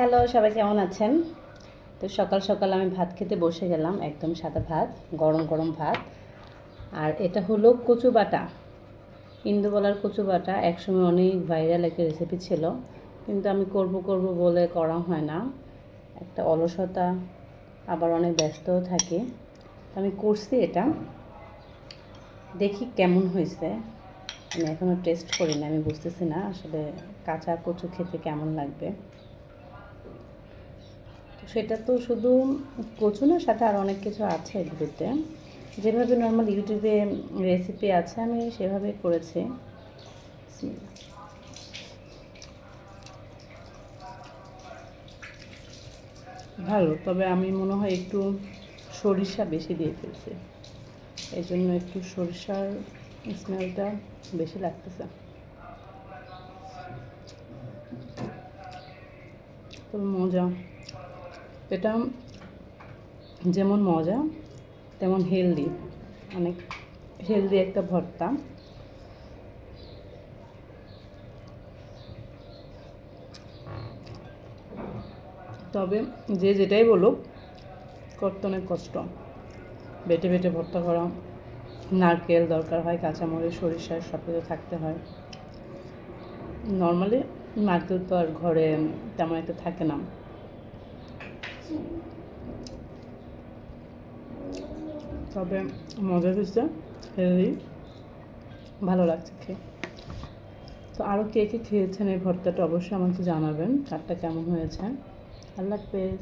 Hello, সবাই কেমন আছেন? তো সকাল সকাল আমি ভাত খেতে বসে গেলাম, একদম সাদা ভাত, গরম গরম ভাত। আর এটা হলো কচু বাটা, ইন্দুবালার কচু বাটা। একসময় অনেক ভাইরাল একটা রেসিপি ছিল, কিন্তু আমি করব করব বলে করা হয় না। একটা অলসতা, আবার অনেক ব্যস্তও থাকি। আমি করছি এটা, দেখি কেমন হয়েছে। আমি এখনও টেস্ট করি না, আমি বুঝতেছি না আসলে কাঁচা কচু খেতে কেমন লাগবে। সেটা তো শুধু কচু না, সাথে আর অনেক কিছু আছে এগুলোতে। যেভাবে নর্মাল ইউটিউবে রেসিপি আছে আমি সেভাবে করেছি। ভালো, তবে আমি মনে হয় একটু সরিষা বেশি দিয়ে ফেলছি, এই জন্য একটু সরিষার স্মেলটা বেশি লাগতেছে। তবে মজা, এটা যেমন মজা তেমন হেলদি, অনেক হেলদি একটা ভর্তা। তবে যে যেটাই বলুক, করতে অনেক কষ্ট। বেটে বেটে ভর্তা করা, নারকেল দরকার হয়, কাঁচামরিচ, সরিষার সব কিছু থাকতে হয়। নর্মালি নারকেল তো আর ঘরে তেমন একটা থাকে না। তবে মজা হয়েছে, হেলদি, ভালো লাগছে খেয়ে। তো আরও কে কে খেয়েছেন এই ভর্তাটা অবশ্যই আমাকে জানাবেন, কারটা কেমন হয়েছে। আল্লাহ হাফেজ।